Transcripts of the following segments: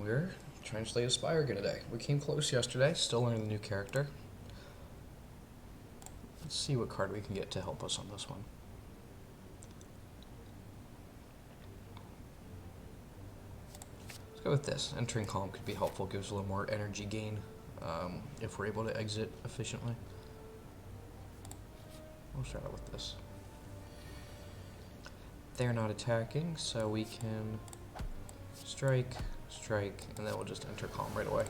We're trying to slay a Spire again today. We came close yesterday, still learning the new character. Let's see what card we can get to help us on this one. Let's go with this. Entering column could be helpful, gives a little more energy gain if we're able to exit efficiently. We'll start out with this. They're not attacking, so we can strike, strike, and then we'll just enter column right away.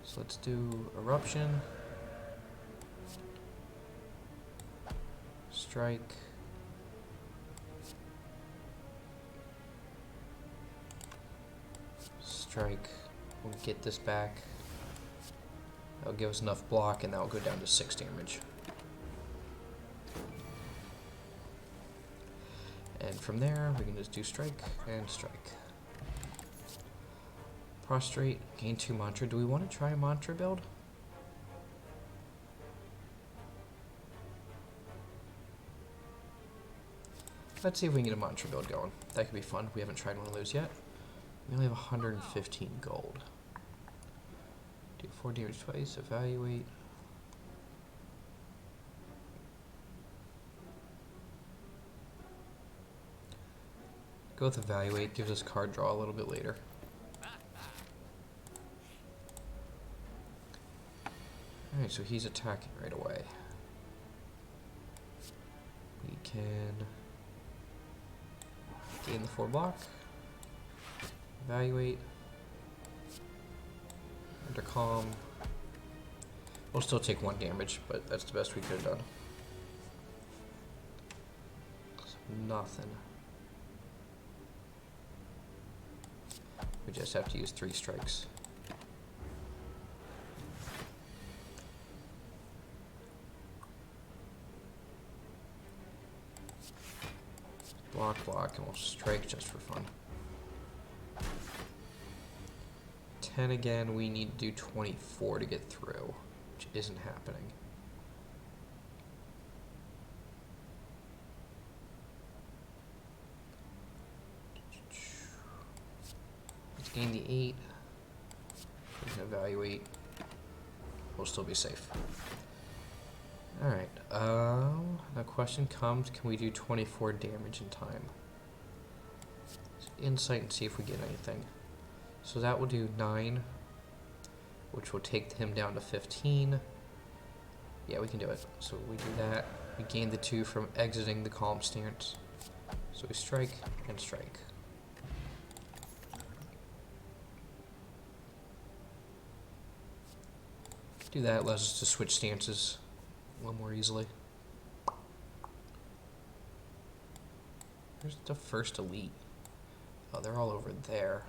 So let's do eruption, strike, strike. We'll get this back. That'll give us enough block, and that'll go down to 6 damage. And from there, we can just do strike and strike. Prostrate, gain 2 mantra. Do we want to try a mantra build? Let's see if we can get a mantra build going. That could be fun. We haven't tried one of those yet. We only have 115 gold. Do 4 damage twice, evaluate. Go with evaluate, gives us card draw a little bit later. Alright, so he's attacking right away. We can gain the 4 block, evaluate, enter calm. We'll still take 1 damage, but that's the best we could have done. So nothing. We just have to use 3 strikes. Block, block, and we'll strike just for fun. 10 again, we need to do 24 to get through, which isn't happening. Let's gain the 8. We can evaluate. We'll still be safe. Alright, the question comes, can we do 24 damage in time? Let's insight and see if we get anything. So that will do 9, which will take him down to 15. Yeah, we can do it. So we do that. We gain the 2 from exiting the calm stance. So we strike and strike. Do that, allows us to switch stances a little more easily. Where's the first elite? Oh, they're all over there.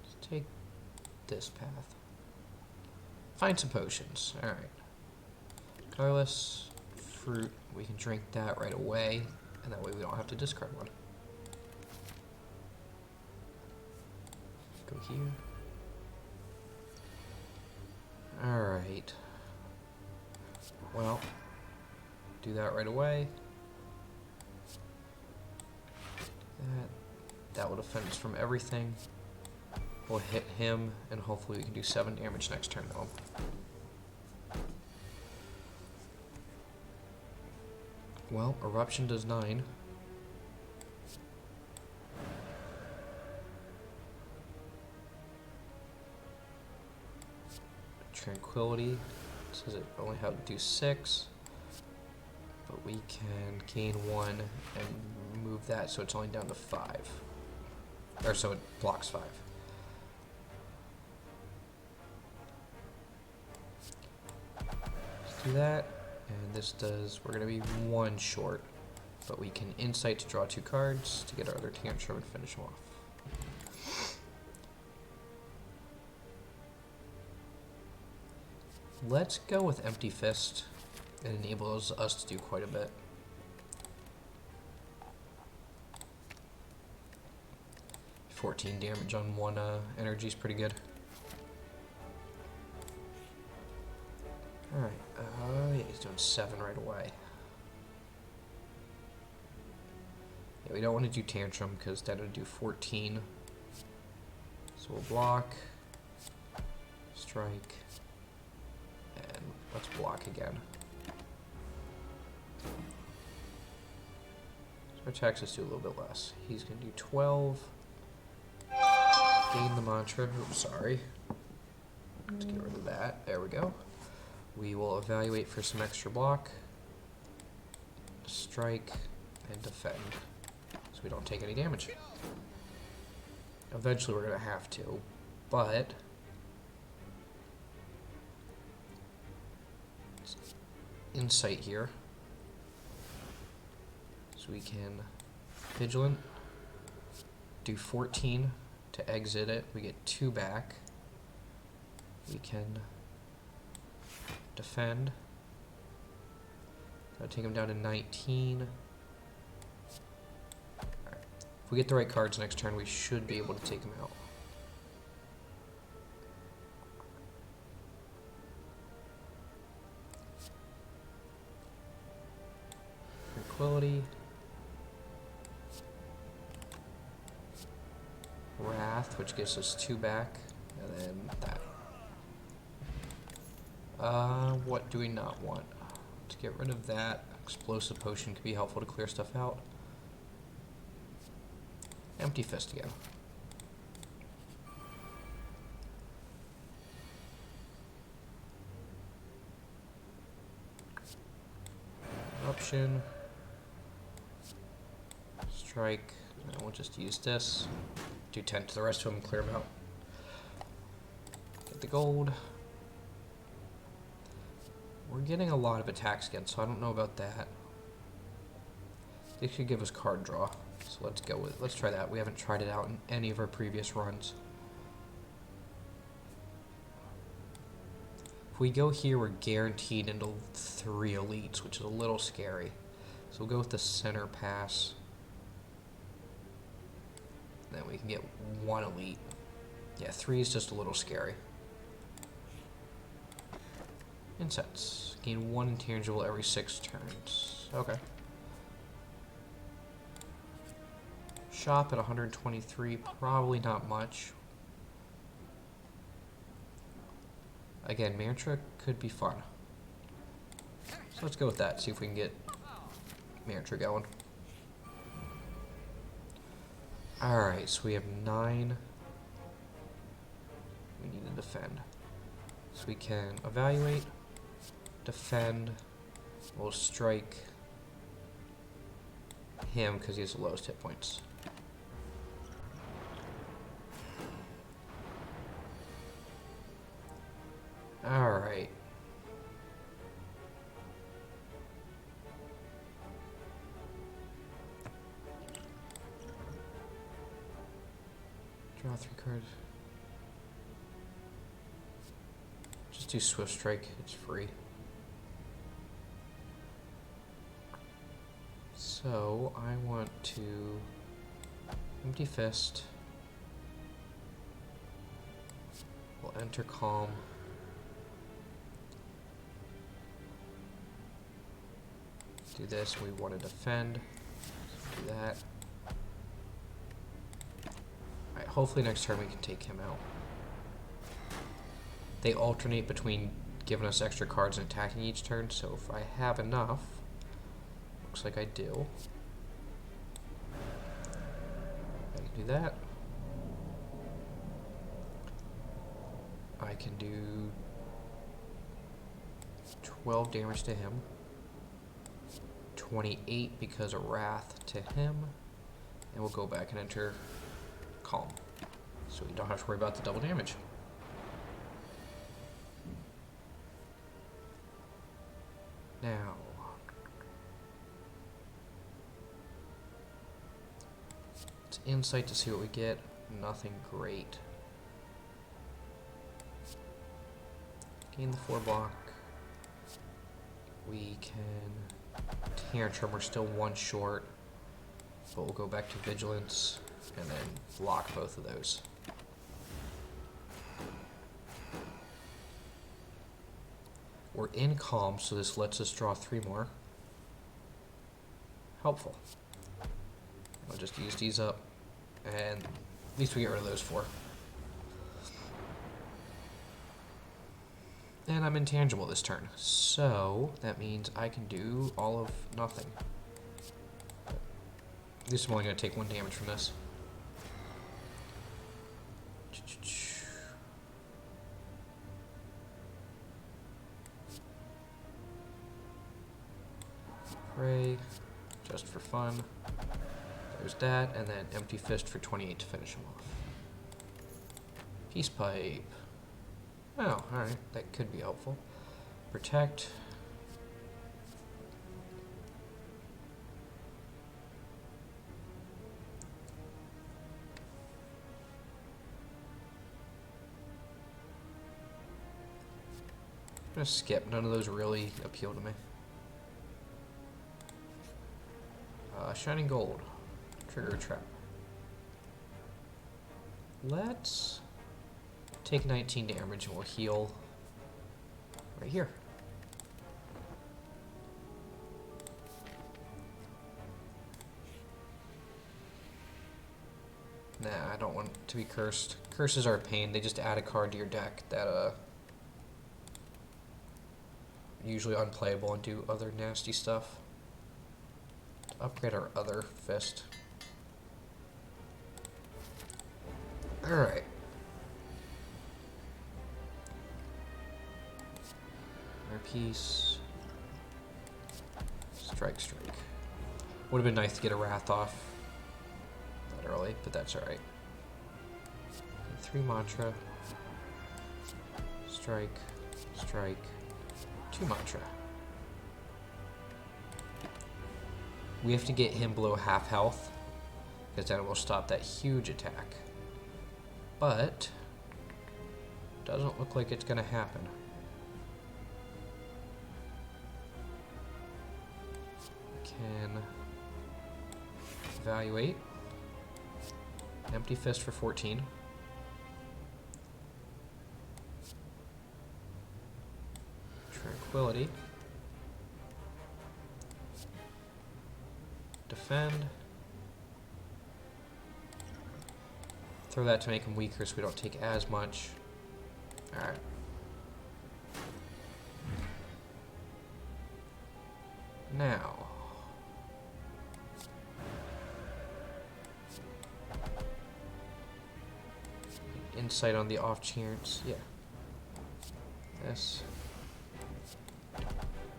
Let's take this path. Find some potions. Alright. Colorless fruit. We can drink that right away, and that way we don't have to discard one. Go here. Alright. Well, do that right away. That will defend us from everything. We'll hit him, and hopefully we can do 7 damage next turn though. Well, eruption does 9. Tranquility says it only have to do 6, but we can gain 1 and move that so it's only down to 5, or so it blocks 5. Let's do that, and this does, we're going to be 1 short, but we can insight to draw 2 cards to get our other tantrum and finish them off. Let's go with Empty Fist. It enables us to do quite a bit. 14 damage on 1 energy is pretty good. Alright, yeah, he's doing 7 right away. Yeah, we don't want to do Tantrum because that would do 14. So we'll block, strike, and let's block again. So our taxes do a little bit less. He's going to do 12. Gain the mantra. Oops, sorry. Let's get rid of that. There we go. We will evaluate for some extra block, strike, and defend, so we don't take any damage. Eventually we're going to have to, but insight here. So we can vigilant, do 14 to exit it. We get 2 back. We can defend. That'll take him down to 19. Alright. If we get the right cards next turn, we should be able to take him out. Tranquility. Wrath, which gives us 2 back, and then that. What do we not want? To get rid of that, explosive potion could be helpful to clear stuff out. Empty fist again. Eruption. Strike. And we'll just use this. Do 10 to the rest of them and clear them out. Get the gold. We're getting a lot of attacks again, so I don't know about that. They should give us card draw. So let's go with it. Let's try that. We haven't tried it out in any of our previous runs. If we go here, we're guaranteed into 3 elites, which is a little scary. So we'll go with the center pass. Then we can get 1 elite. Yeah, 3 is just a little scary. Insets. Gain 1 intangible every 6 turns. Okay. Shop at 123. Probably not much. Again, mantra could be fun. So let's go with that. See if we can get mantra going. Alright, so we have 9. We need to defend. So we can evaluate, defend, we'll strike him because he has the lowest hit points. Alright. Draw 3 cards. Just do Swift Strike, it's free. So I want to empty fist. We'll enter calm. Do this, we want to defend. So do that. Alright, hopefully next turn we can take him out. They alternate between giving us extra cards and attacking each turn, so if I have enough, looks like I do. I can do that. I can do 12 damage to him. 28 because of Wrath to him. And we'll go back and enter Calm. So we don't have to worry about the double damage. Now, it's insight to see what we get. Nothing great. Gain the 4 block. We can Tantrum. We're still 1 short, but we'll go back to Vigilance and then block both of those. We're in calm, so this lets us draw 3 more. Helpful. I'll just use these up, and at least we get rid of those 4. And I'm intangible this turn, so that means I can do all of nothing. At least I'm only going to take 1 damage from this. Pray, just for fun. There's that, and then Empty Fist for 28 to finish him off. Peace Pipe. Oh, alright, that could be helpful. Protect. I'm gonna skip. None of those really appeal to me. Shining Gold. Trigger Trap. Let's take 19 damage and we'll heal right here. Nah, I don't want to be cursed. Curses are a pain. They just add a card to your deck that usually unplayable and do other nasty stuff. To upgrade our other fist. Alright. Our piece. Strike. Would have been nice to get a Wrath off that early, but that's alright. 3 mantra. Strike. 2 mantra. We have to get him below half health, because then it will stop that huge attack. But doesn't look like it's gonna happen. Can evaluate. Empty Fist for 14. Tranquility. Defend. Throw that to make him weaker so we don't take as much. Alright. Now. Insight on the off chance. Yeah. This.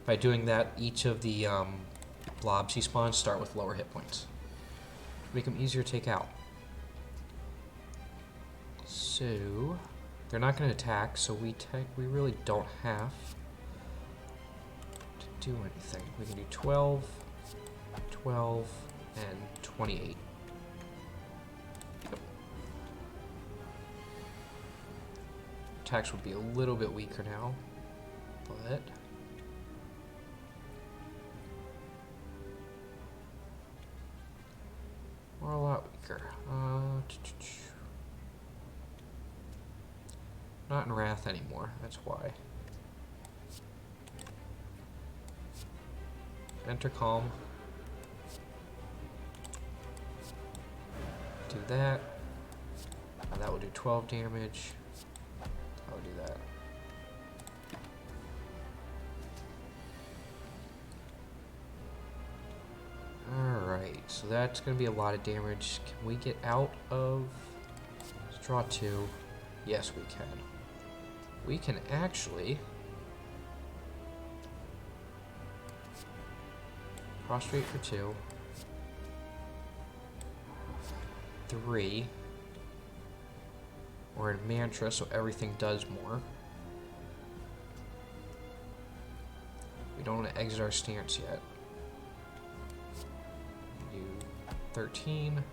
By doing that, each of the blobs he spawns start with lower hit points. Make them easier to take out. So they're not going to attack, so we really don't have to do anything. We can do 12, 12, and 28. Yep. Attacks would be a little bit weaker now, but we're a lot weaker. Not in Wrath anymore, that's why. Enter Calm. Do that. And that will do 12 damage. I'll do that. Alright, so that's going to be a lot of damage. Can we get out of... Let's draw 2. Yes, we can. We can actually... Prostrate for 2. 3. We're in Mantra, so everything does more. We don't want to exit our stance yet. Do 13. Get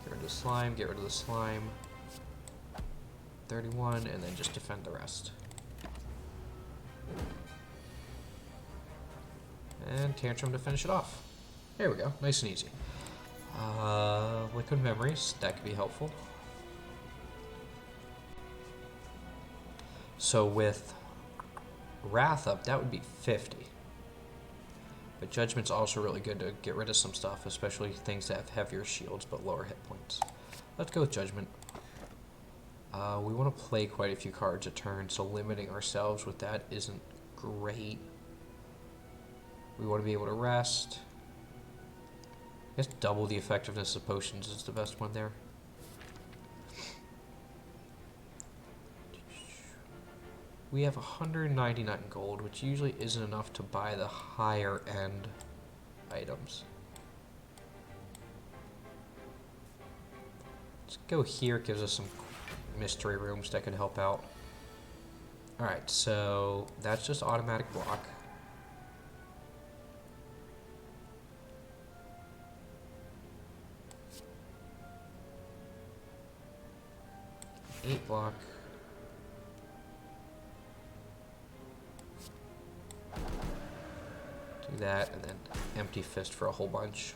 rid of the slime, get rid of the slime. 31, and then just defend the rest. And Tantrum to finish it off. There we go, nice and easy. Liquid Memories, that could be helpful. So with Wrath up, that would be 50. But Judgment's also really good to get rid of some stuff, especially things that have heavier shields but lower hit points. Let's go with Judgment. We want to play quite a few cards a turn, so limiting ourselves with that isn't great. We want to be able to rest. I guess double the effectiveness of potions is the best one there. We have 199 gold, which usually isn't enough to buy the higher end items. Let's go here, it gives us some mystery rooms that can help out. Alright, so that's just automatic block. Eight block. Do that, and then empty fist for a whole bunch.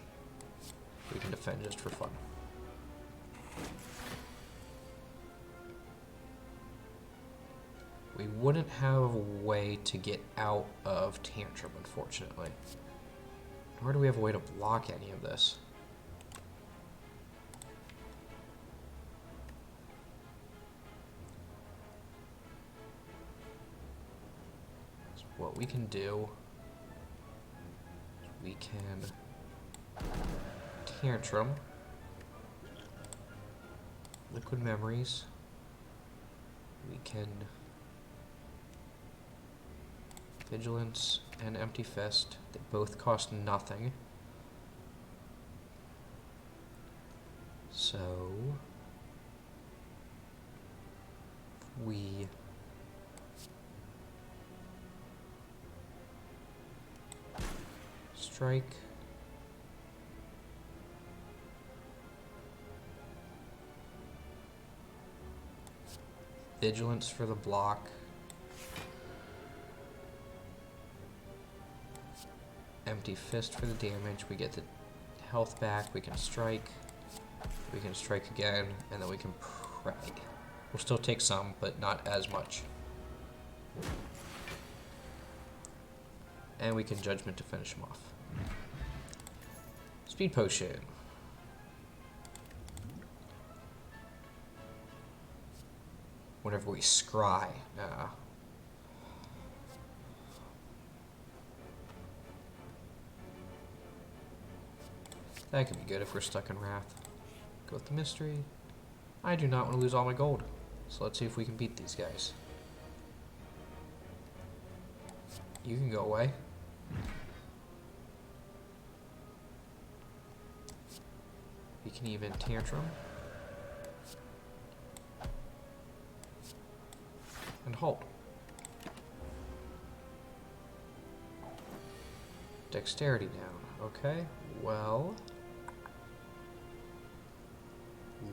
We can defend just for fun. We wouldn't have a way to get out of Tantrum, unfortunately. Nor do we have a way to block any of this. So what we can do, we can Tantrum, Liquid Memories, we can Vigilance and Empty Fist. They both cost nothing. So we strike. Vigilance for the block. Empty Fist for the damage. We get the health back. We can strike. We can strike again, and then we can pray. We'll still take some, but not as much. And we can Judgment to finish him off. Speed Potion. Whenever we scry. That could be good if we're stuck in Wrath. Go with the Mystery. I do not want to lose all my gold. So let's see if we can beat these guys. You can go away. We can even Tantrum. And halt. Dexterity down. Okay, well,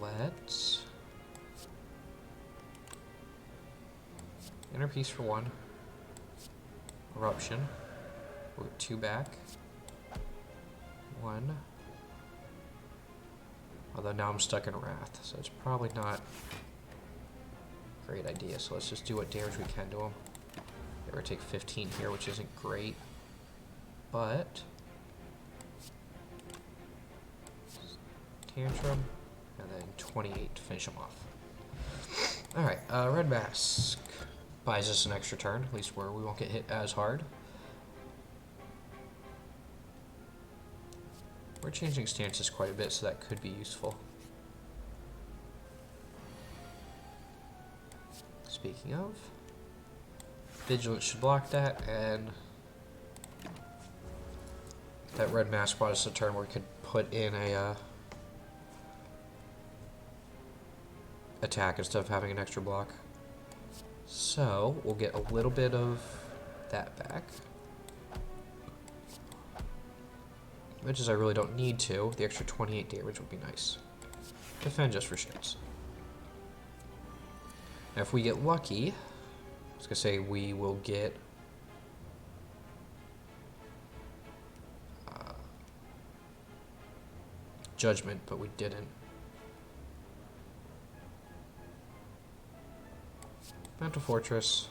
let's Inner Peace for one. Eruption. We'll get 2 back. 1. Although now I'm stuck in Wrath, so it's probably not a great idea. So let's just do what damage we can to him. They take 15 here, which isn't great. But Tantrum, and then 28 to finish him off. Alright, Red Mask buys us an extra turn, at least where we won't get hit as hard. We're changing stances quite a bit, so that could be useful. Speaking of, Vigilance should block that, and that Red Mask bought us a turn where we could put in a attack instead of having an extra block. So we'll get a little bit of that back. Which is I really don't need to. The extra 28 damage would be nice. Defend just for shits. Now if we get lucky, I was gonna say we will get Judgment, but we didn't. Mental Fortress.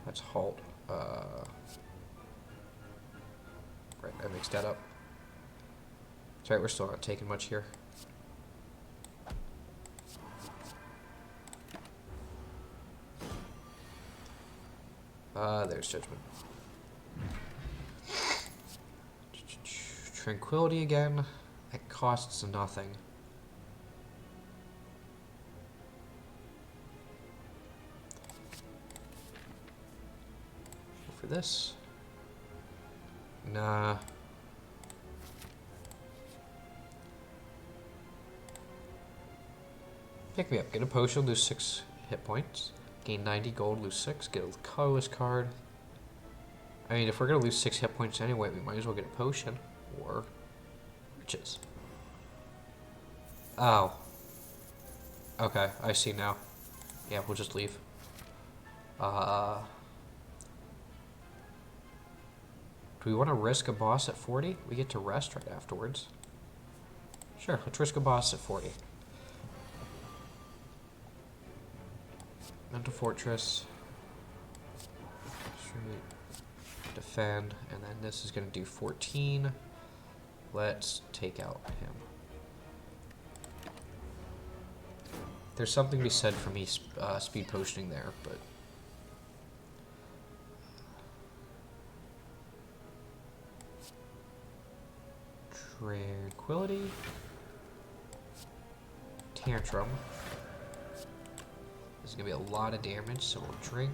Let's halt. Right, I mixed that up. That's right, we're still not taking much here. There's Judgment. Tranquility again. It costs nothing. For this? Nah. Pick me up. Get a potion, lose 6 hit points. Gain 90 gold, lose 6. Get a colorless card. I mean, if we're gonna lose 6 hit points anyway, we might as well get a potion. Or riches. Oh. Okay, I see now. Yeah, we'll just leave. Do we want to risk a boss at 40? We get to rest right afterwards. Sure, let's risk a boss at 40. Mental Fortress. Street. Defend. And then this is going to do 14. Let's take out him. There's something to be said for me speed potioning there, but... Tranquility. Tantrum. This is going to be a lot of damage, so we'll drink.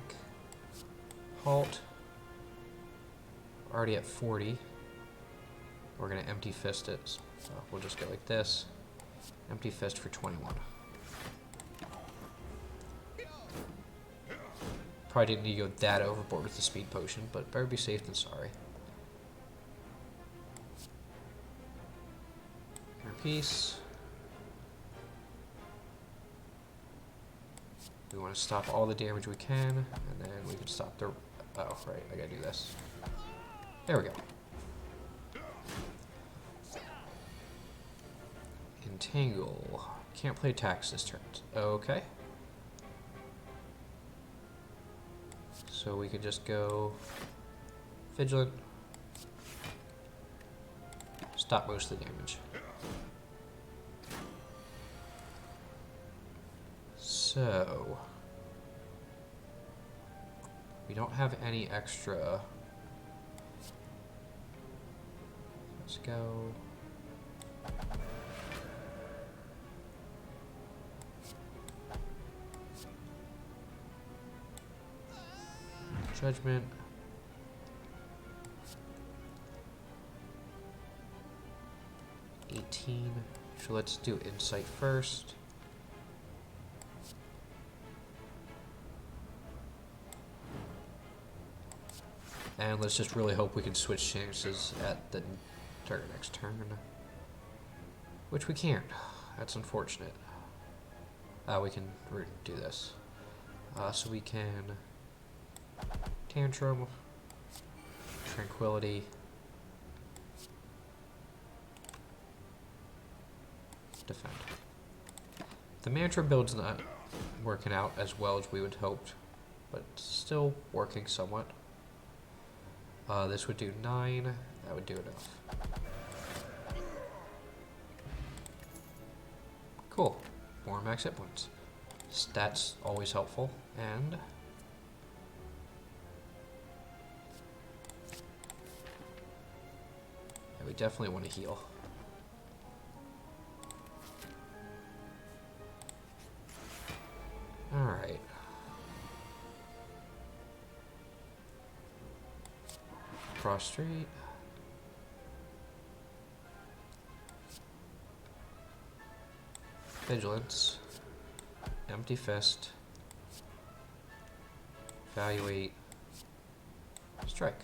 Halt. Already at 40. We're going to empty fist it. So we'll just go like this. Empty fist for 21. Probably didn't need to go that overboard with the speed potion, but better be safe than sorry. Piece. We want to stop all the damage we can, and then we can stop the... Oh, right, I gotta do this. There we go. Entangle. Can't play attacks this turn. Okay. So we could just go... Vigilant. Stop most of the damage. So, we don't have any extra. Let's go. Judgment. So let's do insight first. And let's just really hope we can switch chances at the next turn. Which we can't. That's unfortunate. We can do this. So we can... Tantrum. Tranquility. Defend. The mantra build's not working out as well as we would hoped, but still working somewhat. This would do 9. That would do enough. Cool. More max hit points. Stats always helpful, and yeah, we definitely want to heal. All right. Prostrate. Vigilance. Empty fist. Evaluate. Strike.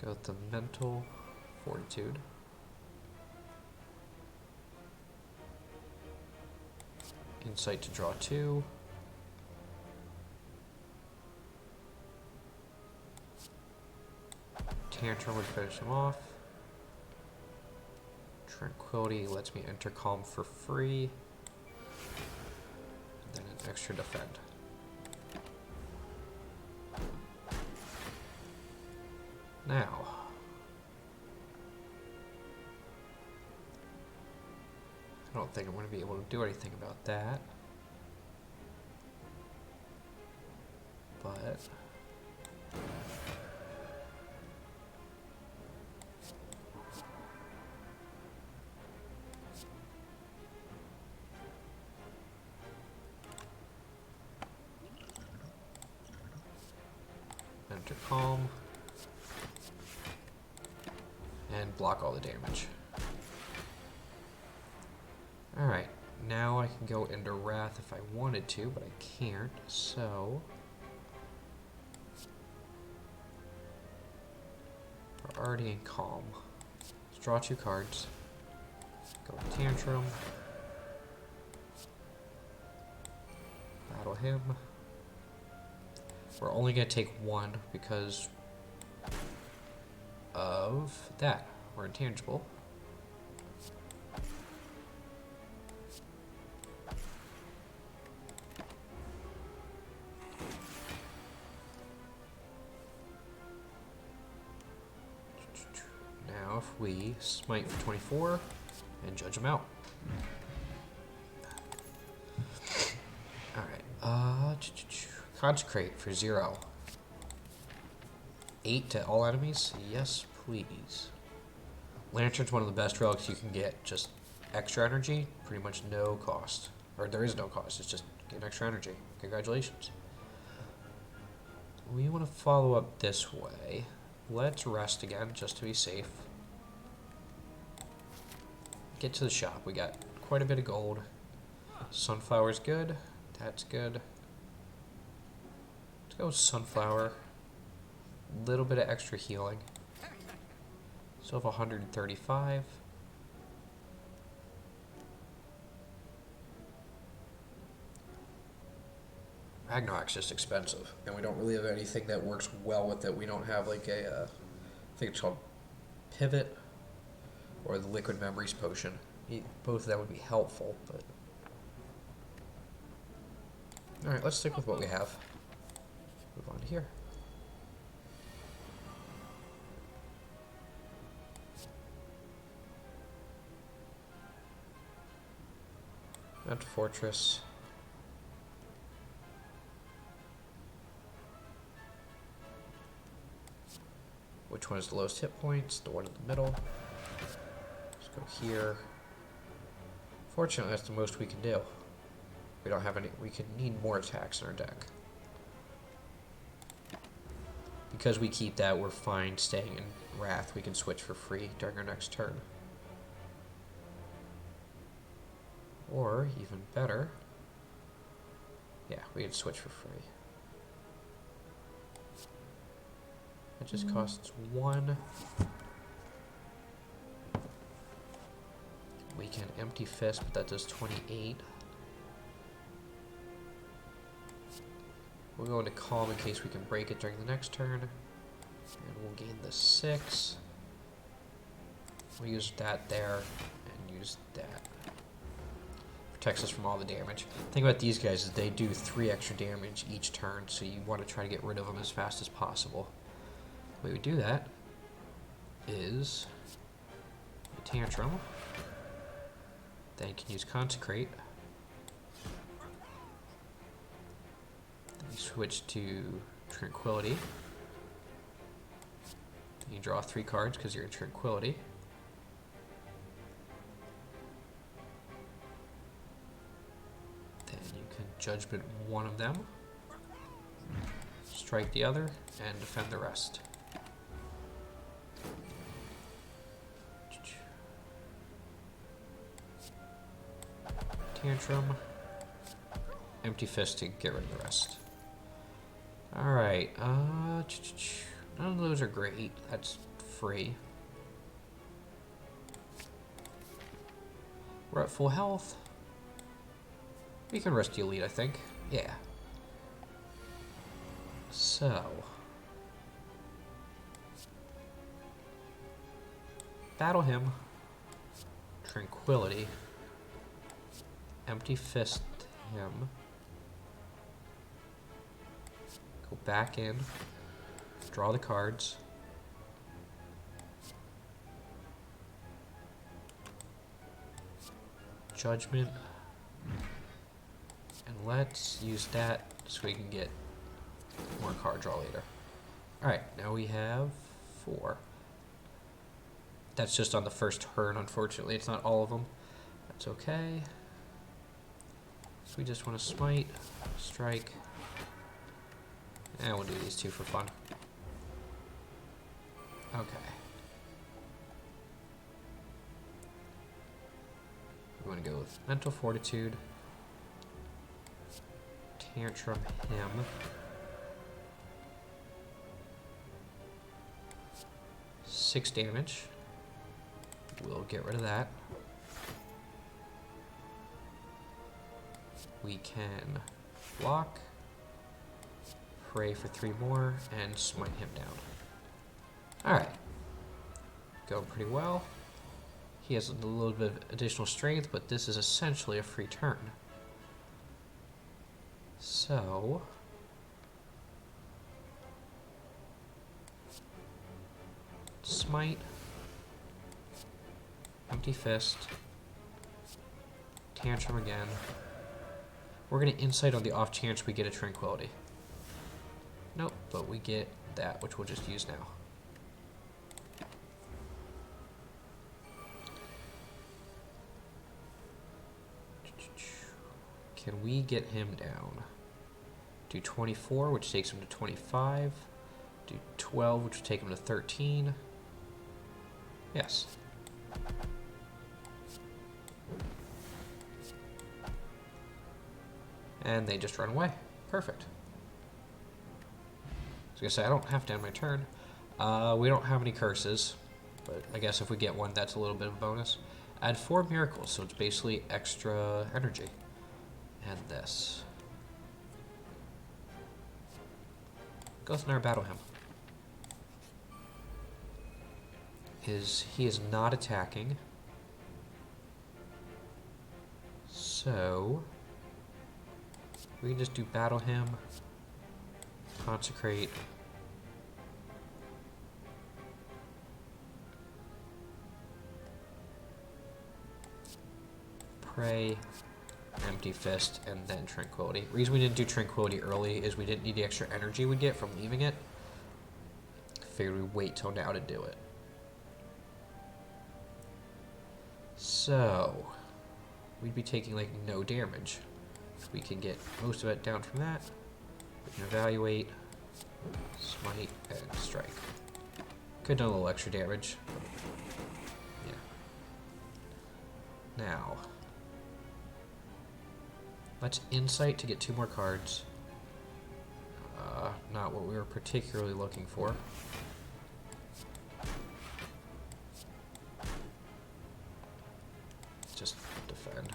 Go with the mental fortitude. Insight to draw 2. Tantrum would finish him off. Tranquility lets me enter calm for free. And then an extra defend. Now, I don't think I'm going to be able to do anything about that. But enter calm and block all the damage. Alright, now I can go into Wrath if I wanted to, but I can't, so we're already in calm. Let's draw 2 cards. Go with Tantrum. Battle him. We're only going to take 1 because of that. We're intangible. Now if we smite for 24 and judge him out. Alright, consecrate for 0. 8 to all enemies? Yes, please. Lantern's one of the best relics you can get. Just extra energy, pretty much no cost. Or there is no cost, it's just getting extra energy. Congratulations. We want to follow up this way. Let's rest again, just to be safe. Get to the shop. We got quite a bit of gold. Sunflower's good. That's good. Let's go with Sunflower. A little bit of extra healing. So have 135. Ragnarok's just expensive, and we don't really have anything that works well with it. We don't have like a, I think it's called Pivot, or the Liquid Memories Potion. Both of that would be helpful, but... Alright, let's stick with what we have. Move on to here. That fortress. Which one is the lowest hit points? The one in the middle. Let's go here. Fortunately, that's the most we can do. We don't have any. We could need more attacks in our deck. Because we keep that, we're fine staying in Wrath. We can switch for free during our next turn. Or, even better, yeah, we can switch for free. It just costs 1. We can Empty Fist, but that does 28. We'll go into Calm in case we can break it during the next turn. And we'll gain the 6. We'll use that there, and use that. Protects us from all the damage. The thing about these guys is they do 3 extra damage each turn, so you want to try to get rid of them as fast as possible. The way we do that is a Tantrum. Then you can use Consecrate. Then you switch to Tranquility. Then you draw 3 cards because you're in Tranquility. Then you can Judgment one of them, strike the other, and defend the rest. Tantrum, Empty Fist to get rid of the rest. Alright, none of those are great. That's free. We're at full health. We can rest the elite, I think. Yeah. So. Battle him. Tranquility. Empty Fist him. Go back in. Draw the cards. Judgment. And let's use that so we can get more card draw later. Alright, now we have 4. That's just on the first turn, unfortunately. It's not all of them. That's okay. So we just want to smite, strike, and we'll do these 2 for fun. Okay. We want to go with Mental Fortitude, Tantrum him, six damage. We'll get rid of that. We can block, pray for 3 more, and smite him down. Alright. Going pretty well. He has a little bit of additional strength, but this is essentially a free turn. So... smite, empty fist, tantrum again. We're going to insight on the off chance we get a tranquility. Nope, but we get that, which we'll just use now. Can we get him down? Do 24, which takes him to 25. Do 12, which would take him to 13. Yes. And they just run away. Perfect. I was gonna say, I don't have to end my turn. We don't have any curses, but I guess if we get one, that's a little bit of a bonus. Add 4 miracles, so it's basically extra energy. And this. Gothinar battle him. He is not attacking. So we can just do battle him, consecrate, pray, empty fist, and then tranquility. The reason we didn't do tranquility early is we didn't need the extra energy we get from leaving it. Figured we'd wait till now to do it. So we'd be taking like no damage. We can get most of it down from that. We can evaluate, smite, and strike. Could have done a little extra damage. Yeah. Now, let's insight to get 2 more cards. Not what we were particularly looking for. Just defend.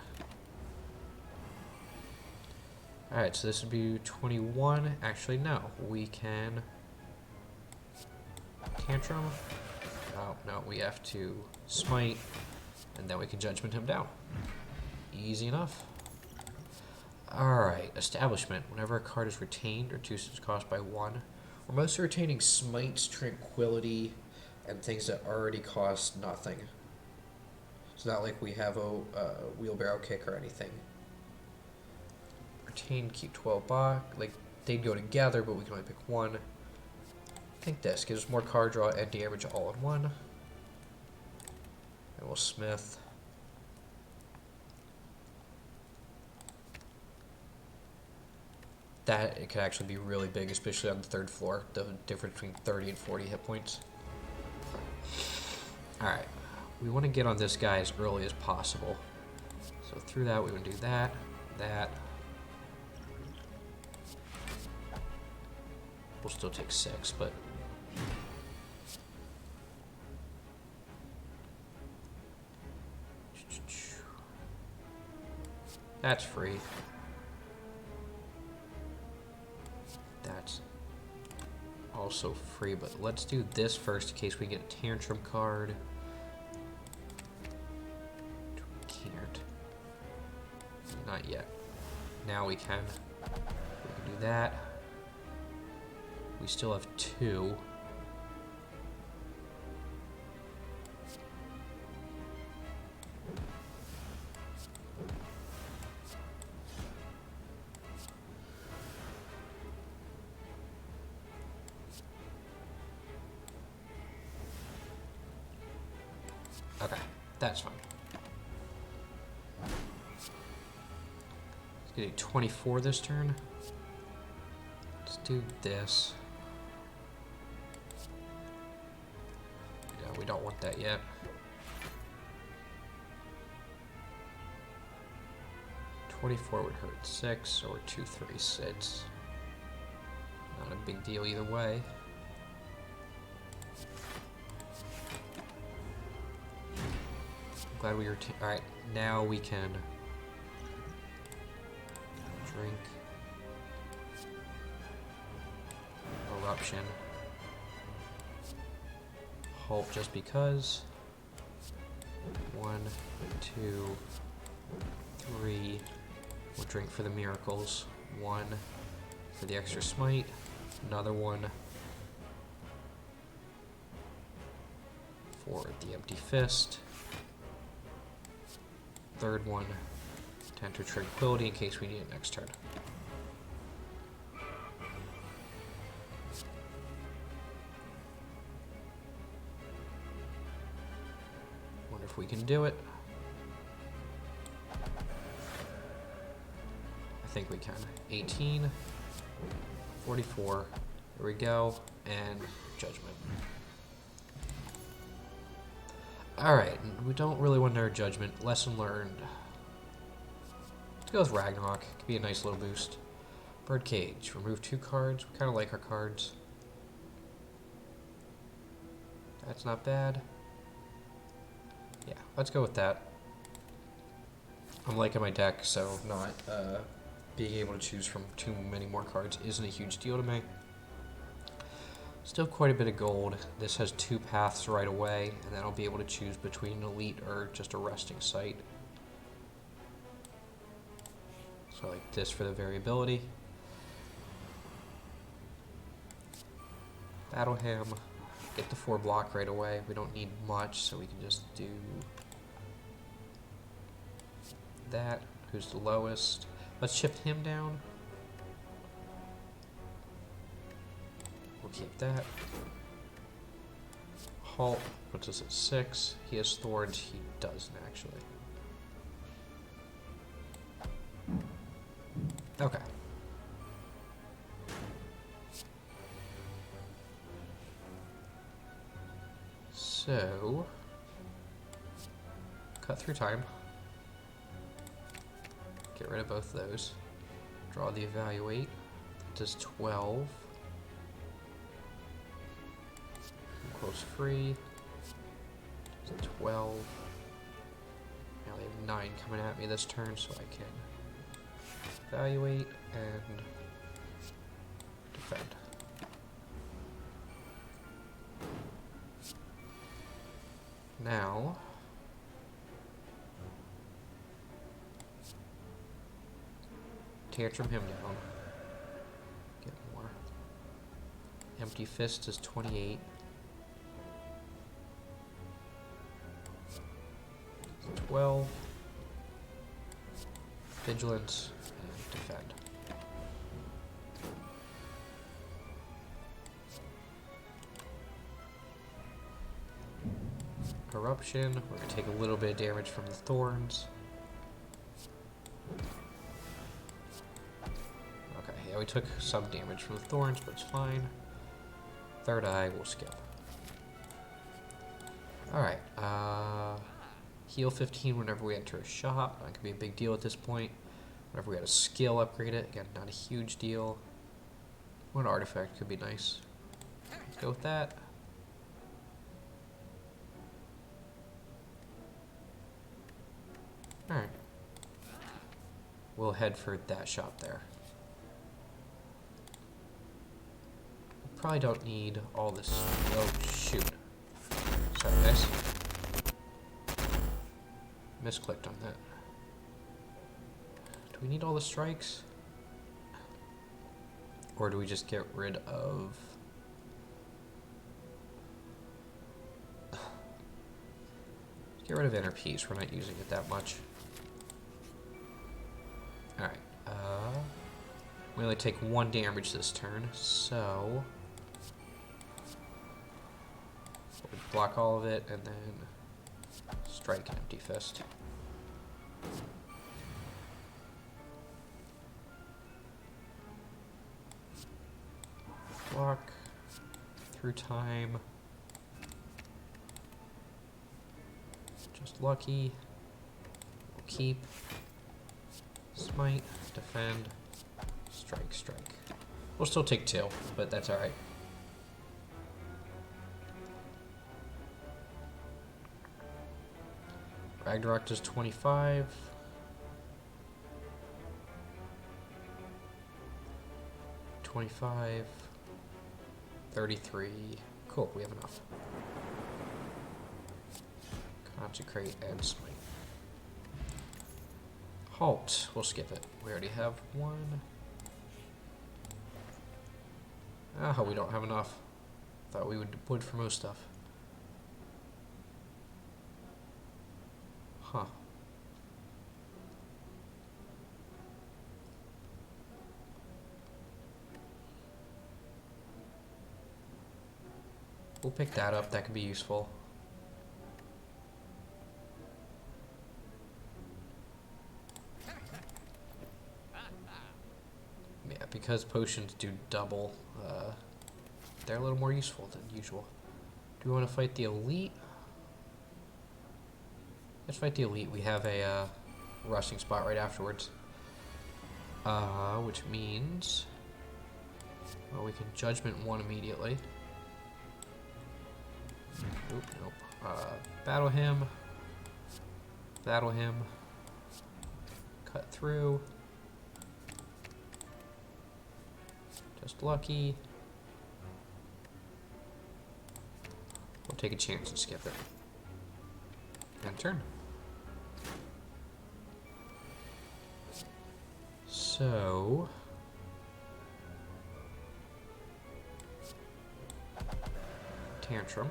Alright, so this would be 21. Actually, no. We can... tantrum. Oh, no, we have to smite, and then we can judgment him down. Easy enough. Alright, establishment. Whenever a card is retained, reduces its cost by 1. We're mostly retaining smites, tranquility, and things that already cost nothing. It's not like we have a wheelbarrow kick or anything. Retain, keep 12 back. Like, they'd go together, but we can only pick one. I think this gives us more card draw and damage all in one. And we'll smith. That it could actually be really big, especially on the 3rd floor. The difference between 30 and 40 hit points. Alright. We want to get on this guy as early as possible. So through that, we would do that, that. We'll still take 6, but... that's free. That's also free, but let's do this first in case we get a tantrum card. Not yet. Now we can. We can do that. We still have 2. Okay, that's fine. Let's get a 24 this turn. Let's do this. Yeah, we don't want that yet. 24 would hurt 6 or 2, 3, 6. Not a big deal either way. Glad we were. Alright, now we can drink. Eruption. Halt just because. 1, 2, 3. We'll drink for the miracles. 1 for the extra smite. Another 1 for the empty fist. Third 1 to enter tranquility in case we need it next turn. Wonder if we can do it. I think we can. 18, 44, there we go, and judgment. Alright, we don't really want our judgment. Lesson learned. Let's go with Ragnarok. Could be a nice little boost. Birdcage. Remove 2 cards. We kind of like our cards. That's not bad. Yeah, let's go with that. I'm liking my deck, so not being able to choose from too many more cards isn't a huge deal to me. Still quite a bit of gold. This has 2 paths right away, and then I'll be able to choose between an elite or just a resting site. So like this for the variability. Battle Ham. Get the 4 block right away. We don't need much, so we can just do that. Who's the lowest? Let's shift him down. We'll keep that. Halt puts us at 6. He has thorns. He doesn't actually. Okay. So, cut through time. Get rid of both those. Draw the evaluate. It does 12. Close free. It's 12. Now they have 9 coming at me this turn, so I can evaluate and defend. Now, tantrum him down. Get more. Empty fist is 28. 12. Vigilance and defend. Eruption. We're going to take a little bit of damage from the thorns. Okay, yeah, we took some damage from the thorns, but it's fine. Third eye, we'll skip. Alright, heal 15 whenever we enter a shop. That could be a big deal at this point. Whenever we had a skill, upgrade it. Again, not a huge deal. One artifact could be nice. Let's go with that. Alright. We'll head for that shop there. We probably don't need all this. Oh, shoot. Sorry, guys. Misclicked on that. we need all the strikes? Or do we just get rid of... Get rid of inner peace, we're not using it that much. Alright, we only take 1 damage this turn, so... we block all of it, and then strike an empty fist. Block through time. Just lucky. We'll keep. Smite, defend, strike, strike. We'll still take 2, but that's alright. Ragnarok does 25. $25. 33. Cool, we have enough. Consecrate and smite. Halt. We'll skip it. We already have 1. Ah, we don't have enough. Thought we would for most stuff. Huh. We'll pick that up. That could be useful. Yeah, because potions do double, they're a little more useful than usual. Do we want to fight the elite? Let's fight the elite. We have a resting spot right afterwards. Which means... well, we can Judgment 1 immediately. Oop, nope. Battle him. Battle him. Cut through. Just lucky. We'll take a chance and skip it. And turn. So... Tantrum.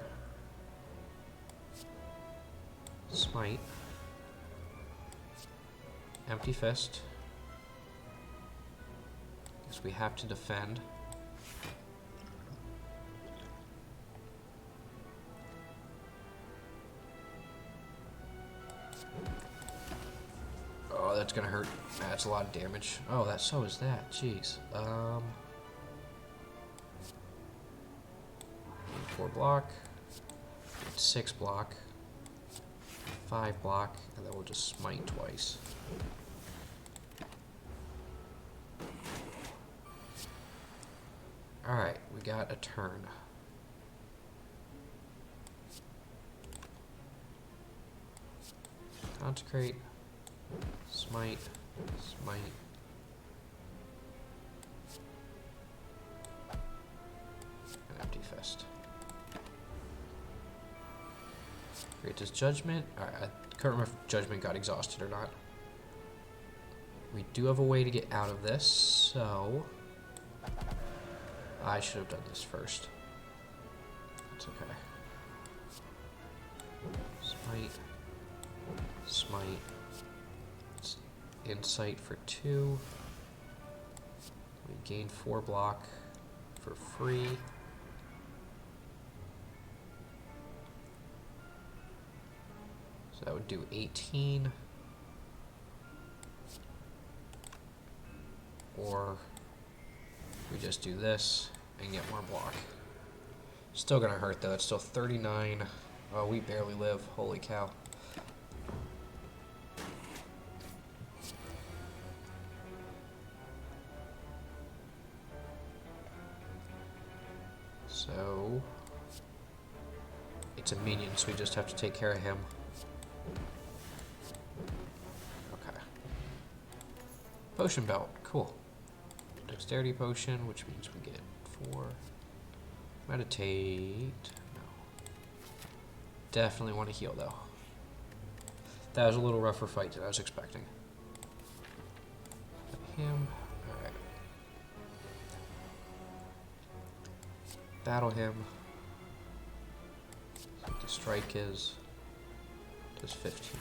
Smite. Empty fist. Guess we have to defend. Oh, that's gonna hurt. That's a lot of damage. Oh, so is that. Jeez. 4 block. 6 block. 5 block, and then we'll just smite twice. Alright, we got a turn. Consecrate, smite, smite. An empty fist. Great, does Judgment... Alright, I can't remember if Judgment got exhausted or not. We do have a way to get out of this, so... I should have done this first. That's okay. Smite. Smite. It's insight for 2. We gain 4 block for free. So that would do 18. Or we just do this and get more block. Still gonna hurt though, it's still 39. Oh, we barely live, holy cow. So, it's a minion, so we just have to take care of him. Okay. Potion belt, cool. Dexterity potion, which means we get 4. Meditate. No. Definitely want to heal though. That was a little rougher fight than I was expecting. him. Alright. Battle him. See what the strike is. Does 15.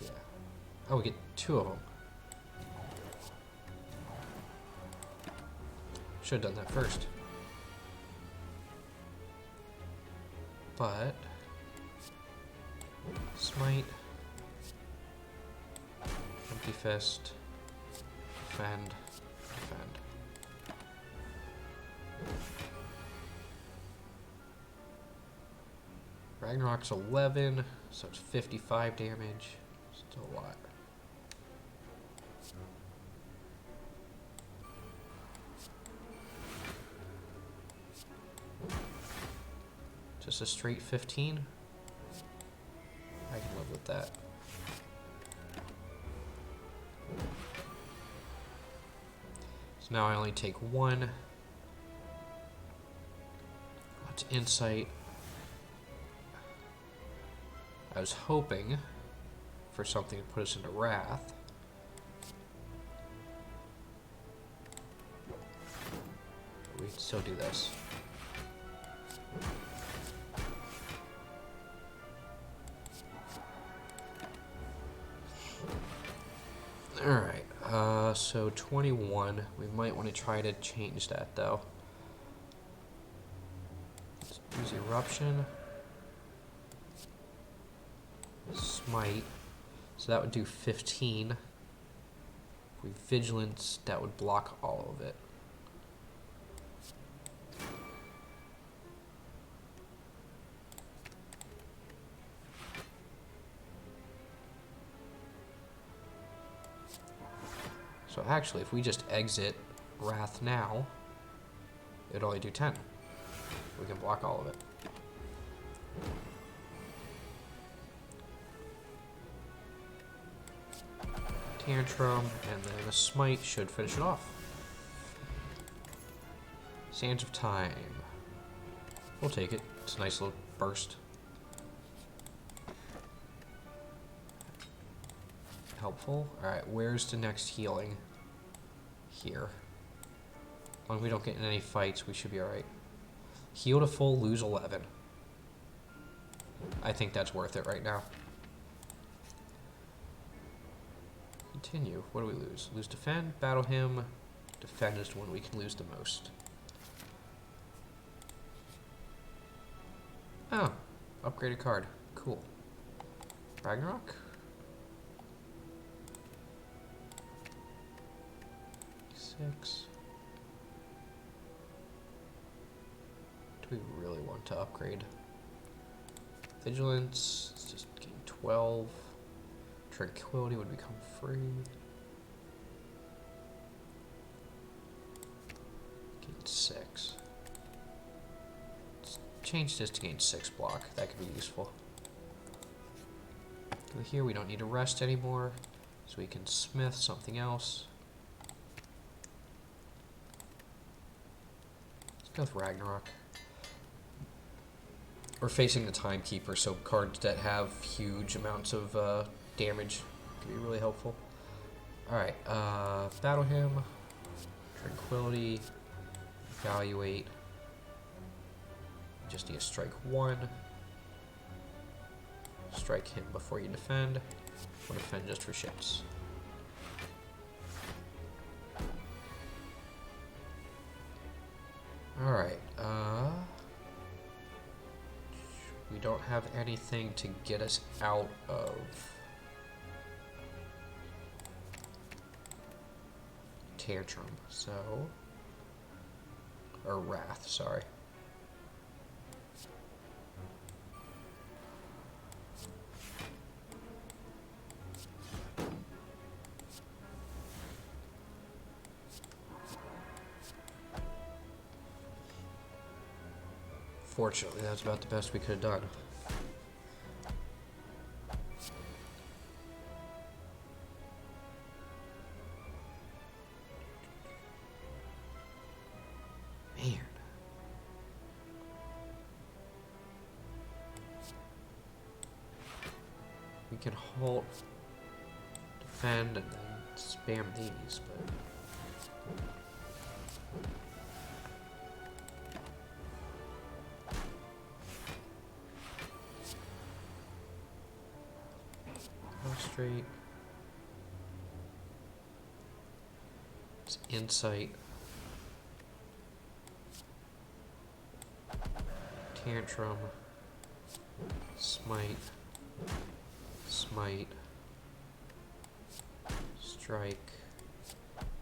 Yeah. Oh, we get 2 of them. Should have done that first. But smite, empty fist, defend, defend. Ragnarok's 11, so it's 55 damage. Still a lot. Just a straight 15. I can live with that. So now I only take 1. What's insight? I was hoping for something to put us into wrath. We can still do this. Alright, so 21. We might want to try to change that though. Let's use Eruption. Smite. So that would do 15. If we Vigilance, that would block all of it. So actually, if we just exit Wrath now, it'd only do 10. We can block all of it. Tantrum, and then a Smite should finish it off. Sands of Time. We'll take it. It's a nice little burst. Helpful. Alright, where's the next healing? Here. As long as we don't get in any fights, we should be alright. Heal to full, lose 11. I think that's worth it right now. Continue. What do we lose? Lose defend, battle him. Defend is the one we can lose the most. Oh, upgraded card. Cool. Ragnarok? Six. Do we really want to upgrade? Vigilance, let's just gain 12. Tranquility would become free. Gain 6. Let's change this to gain 6 block. That could be useful. Go here, we don't need to rest anymore, so we can smith something else. Go with Ragnarok. We're facing the Timekeeper, so cards that have huge amounts of damage can be really helpful. Alright, battle him. Tranquility. Evaluate. Just need to strike 1. Strike him before you defend. Or defend just for shits. Alright, we don't have anything to get us out of Tantrum, so, or Wrath, sorry. Fortunately, that's about the best we could have done. We can halt, defend, and then spam these, but... Straight. It's insight. Tantrum. Smite. Smite. Strike.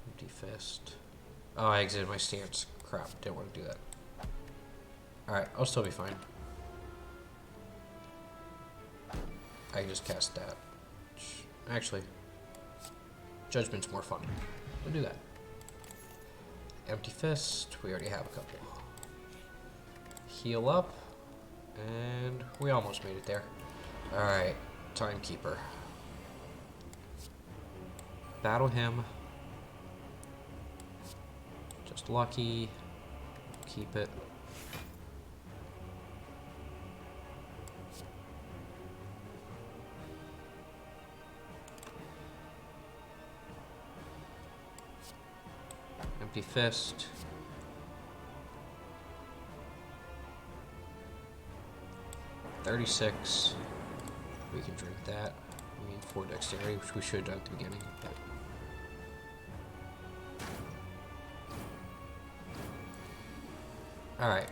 Empty fist. Oh, I exited my stance. Crap, didn't want to do that. Alright, I'll still be fine. I can just cast that. Actually, Judgment's more fun. We'll do that. Empty Fist, we already have a couple. Heal up, and we almost made it there. Alright, Timekeeper. Battle him. Just lucky. Keep it. Empty Fist. $36. We can drink that. We need 4 dexterity, which we should have done at the beginning. But... Alright.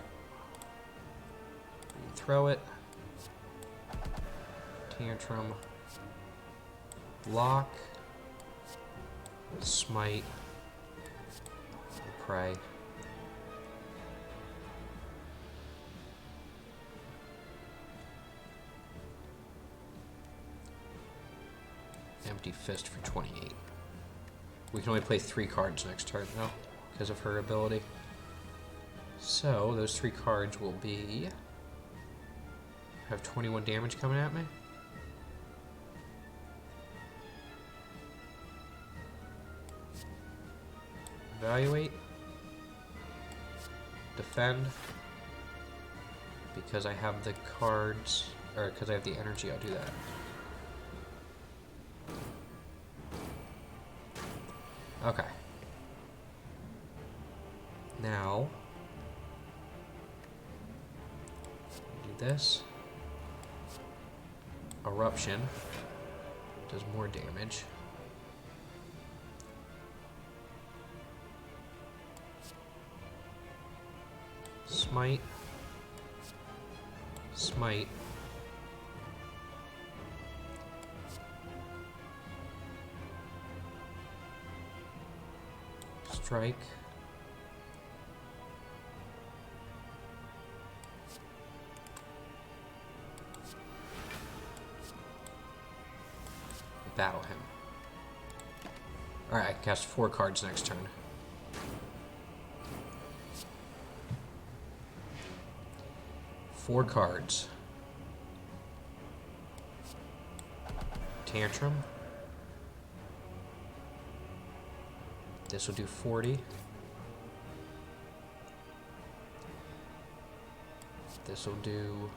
We can throw it. Tantrum. Block. Smite. Pray. Empty Fist for 28. We can only play 3 cards next turn though, because of her ability. So those 3 cards will be... have 21 damage coming at me. Evaluate. Defend. Because I have the cards, or because I have the energy, I'll do that. Okay. Now, do this. Eruption does more damage. Smite. Smite. Strike. Battle him. Alright, I can cast 4 cards next turn. Four cards. Tantrum. This will do 40. This will do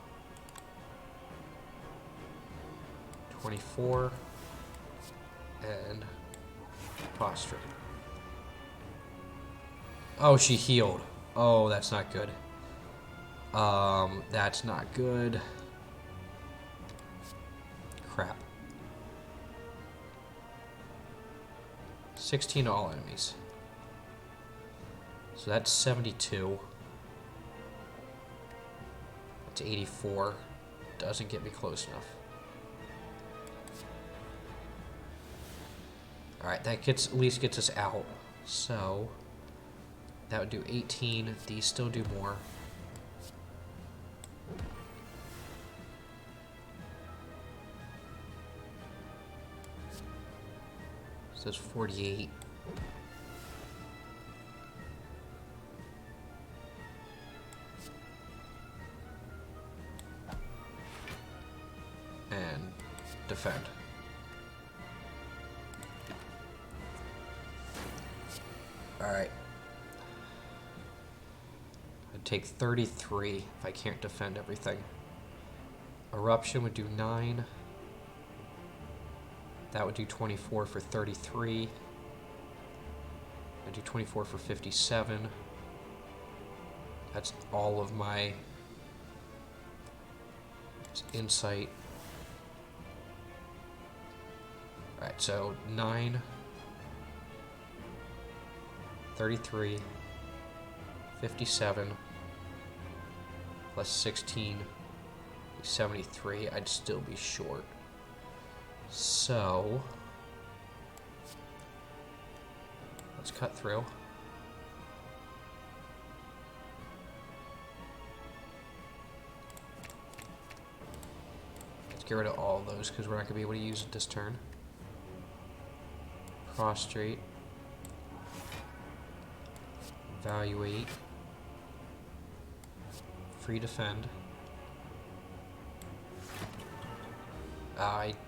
24. And Prostrate. Oh, she healed. Oh, that's not good. That's not good. Crap. 16 to all enemies. So that's 72. That's 84. Doesn't get me close enough. Alright, that gets at least gets us out. So that would do 18. These still do more. So that's 48. And defend. Alright. I'd take 33 if I can't defend everything. Eruption would do 9. That would do 24 for 33. I'd do 24 for 57. That's all of my insight. Alright, so 9, 33, 57, plus 16, 73. I'd still be short. So, let's cut through. Let's get rid of all of those because we're not going to be able to use it this turn. Prostrate. Evaluate. Free defend.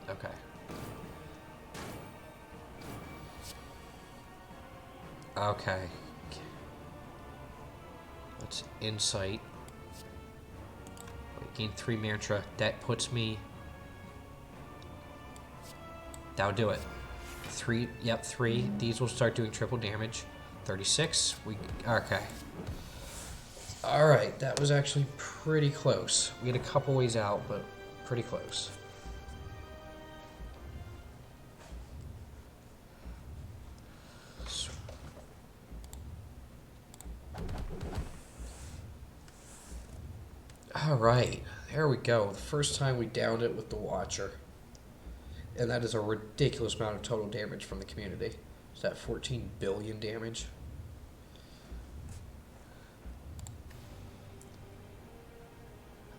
Okay. Okay. Let's insight. Gain 3 mantra. That puts me. That'll do it. 3. Yep, 3. These will start doing triple damage. 36. Okay. Alright, that was actually pretty close. We had a couple ways out, but pretty close. Alright, there we go. The first time we downed it with the Watcher. And that is a ridiculous amount of total damage from the community. Is that 14 billion damage?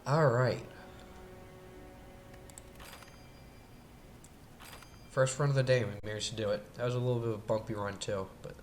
Alright. First run of the day, we managed to do it. That was a little bit of a bumpy run too, but